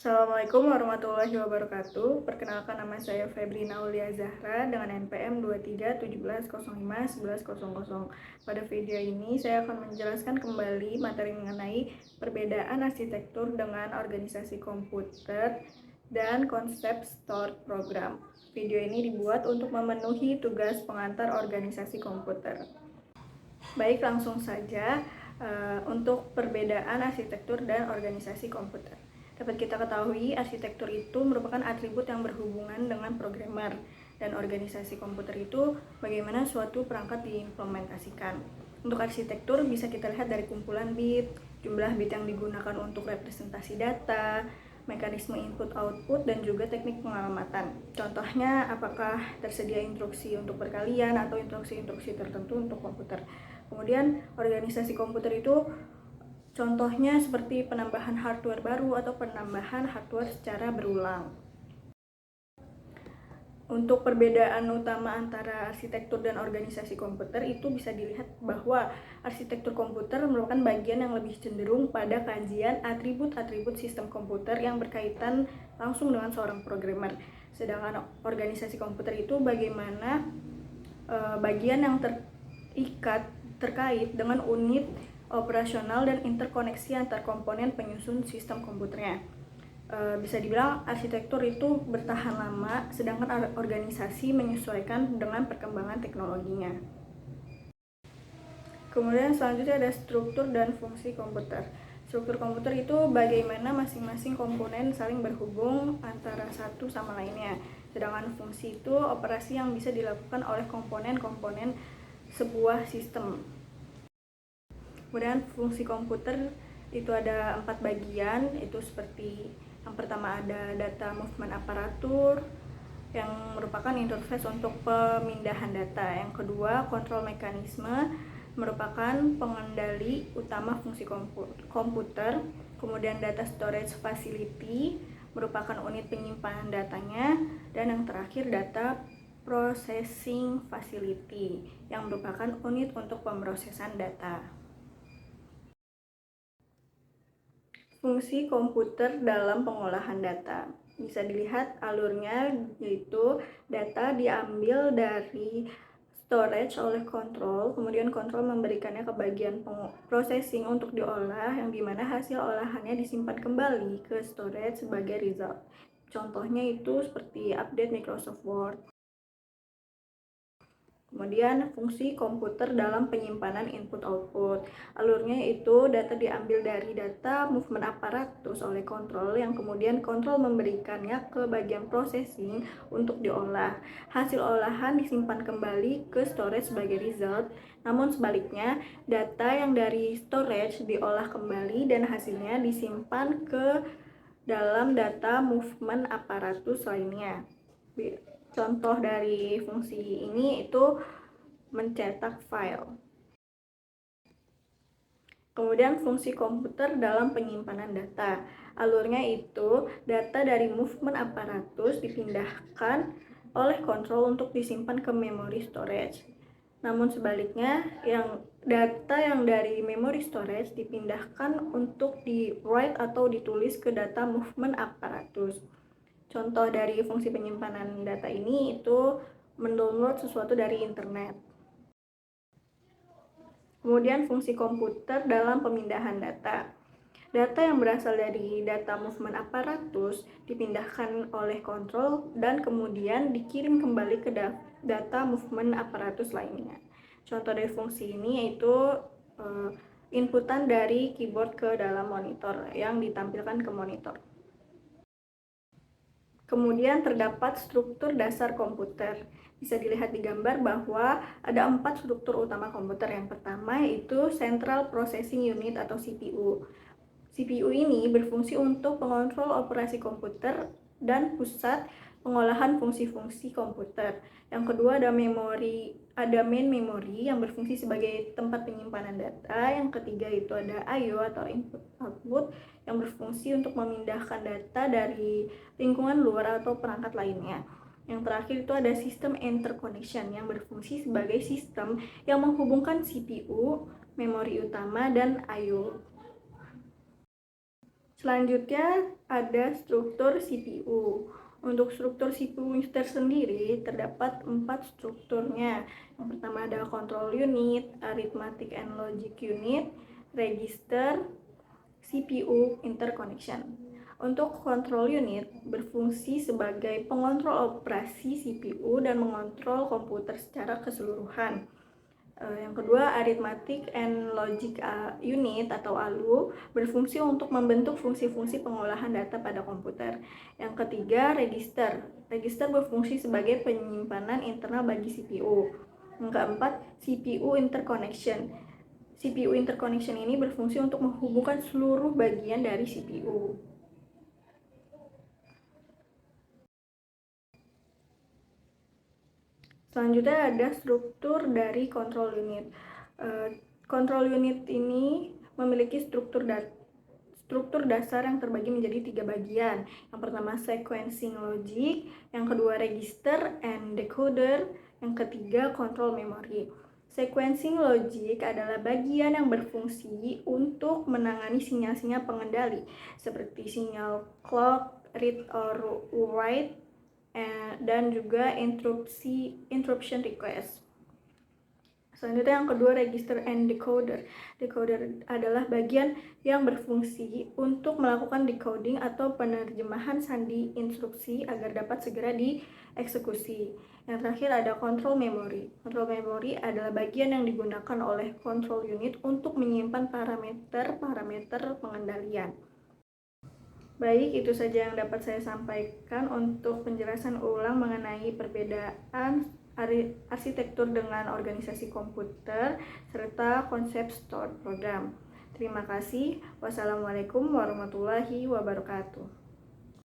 Assalamualaikum warahmatullahi wabarakatuh. Perkenalkan, nama saya Febrina Aulia Zahra dengan NPM 2317051100. Pada video ini saya akan menjelaskan kembali materi mengenai perbedaan arsitektur dengan organisasi komputer dan konsep stored program. Video ini dibuat untuk memenuhi tugas pengantar organisasi komputer. Baik, langsung saja untuk perbedaan arsitektur dan organisasi komputer. Dapat kita ketahui, arsitektur itu merupakan atribut yang berhubungan dengan programmer, dan organisasi komputer itu bagaimana suatu perangkat diimplementasikan. Untuk arsitektur bisa kita lihat dari kumpulan bit, jumlah bit yang digunakan untuk representasi data, mekanisme input-output, dan juga teknik pengalamatan. Contohnya, apakah tersedia instruksi untuk perkalian atau instruksi-instruksi tertentu untuk komputer. Kemudian, organisasi komputer itu contohnya seperti penambahan hardware baru atau penambahan hardware secara berulang. Untuk perbedaan utama antara arsitektur dan organisasi komputer itu bisa dilihat bahwa arsitektur komputer merupakan bagian yang lebih cenderung pada kajian atribut-atribut sistem komputer yang berkaitan langsung dengan seorang programmer. Sedangkan organisasi komputer itu bagaimana bagian yang terkait dengan unit operasional dan interkoneksi antar komponen penyusun sistem komputernya. Bisa dibilang arsitektur itu bertahan lama, sedangkan organisasi menyesuaikan dengan perkembangan teknologinya. Kemudian selanjutnya ada struktur dan fungsi komputer. Struktur komputer itu bagaimana masing-masing komponen saling berhubung antara satu sama lainnya. Sedangkan fungsi itu operasi yang bisa dilakukan oleh komponen-komponen sebuah sistem. Kemudian fungsi komputer itu ada 4 bagian, itu seperti yang pertama ada data movement aparatur yang merupakan interface untuk pemindahan data. Yang kedua, kontrol mekanisme merupakan pengendali utama fungsi komputer. Kemudian data storage facility merupakan unit penyimpanan datanya, dan yang terakhir data processing facility yang merupakan unit untuk pemrosesan data. Fungsi komputer dalam pengolahan data bisa dilihat alurnya, yaitu data diambil dari storage oleh kontrol, kemudian kontrol memberikannya ke bagian processing untuk diolah, yang dimana hasil olahannya disimpan kembali ke storage sebagai result. Contohnya itu seperti update Microsoft Word. Kemudian fungsi komputer dalam penyimpanan input-output. Alurnya itu data diambil dari data movement aparatus oleh kontrol, yang kemudian kontrol memberikannya ke bagian processing untuk diolah. Hasil olahan disimpan kembali ke storage sebagai result. Namun sebaliknya, data yang dari storage diolah kembali dan hasilnya disimpan ke dalam data movement aparatus lainnya. Contoh dari fungsi ini itu mencetak file. Kemudian fungsi komputer dalam penyimpanan data. Alurnya itu data dari movement aparatus dipindahkan oleh kontrol untuk disimpan ke memori storage. Namun sebaliknya, data yang dari memori storage dipindahkan untuk di write atau ditulis ke data movement aparatus. Contoh dari fungsi penyimpanan data ini itu mendownload sesuatu dari internet. Kemudian fungsi komputer dalam pemindahan data. Data yang berasal dari data movement aparatus dipindahkan oleh kontrol dan kemudian dikirim kembali ke data movement aparatus lainnya. Contoh dari fungsi ini yaitu inputan dari keyboard ke dalam monitor yang ditampilkan ke monitor. Kemudian terdapat struktur dasar komputer. Bisa dilihat di gambar bahwa ada 4 struktur utama komputer. Yang pertama yaitu Central Processing Unit atau CPU. CPU ini berfungsi untuk pengontrol operasi komputer dan pusat pengolahan fungsi-fungsi komputer. Yang kedua ada main memory yang berfungsi sebagai tempat penyimpanan data. Yang ketiga itu ada I/O atau input output yang berfungsi untuk memindahkan data dari lingkungan luar atau perangkat lainnya. Yang terakhir itu ada sistem interconnection yang berfungsi sebagai sistem yang menghubungkan CPU, memori utama, dan I/O. Selanjutnya ada struktur CPU. Untuk struktur CPU tersendiri terdapat 4 strukturnya. Yang pertama ada control unit, arithmetic and logic unit, register, CPU interconnection. Untuk control unit berfungsi sebagai pengontrol operasi CPU dan mengontrol komputer secara keseluruhan. Yang kedua, arithmetic and logic unit atau ALU berfungsi untuk membentuk fungsi-fungsi pengolahan data pada komputer. Yang ketiga, register. Register berfungsi sebagai penyimpanan internal bagi CPU. Yang keempat, CPU interconnection. CPU interconnection ini berfungsi untuk menghubungkan seluruh bagian dari CPU. Selanjutnya ada struktur dari control unit. Control unit ini memiliki struktur dasar yang terbagi menjadi 3 bagian. Yang pertama sequencing logic, yang kedua register and decoder, yang ketiga control memory. Sequencing logic adalah bagian yang berfungsi untuk menangani sinyal-sinyal pengendali seperti sinyal clock, read or write, dan juga interruption request. Selanjutnya yang kedua, register and decoder. Decoder adalah bagian yang berfungsi untuk melakukan decoding atau penerjemahan sandi instruksi agar dapat segera dieksekusi. Yang terakhir ada control memory. Control memory adalah bagian yang digunakan oleh control unit untuk menyimpan parameter pengendalian. Baik, itu saja yang dapat saya sampaikan untuk penjelasan ulang mengenai perbedaan arsitektur dengan organisasi komputer serta konsep stored program. Terima kasih. Wassalamualaikum warahmatullahi wabarakatuh.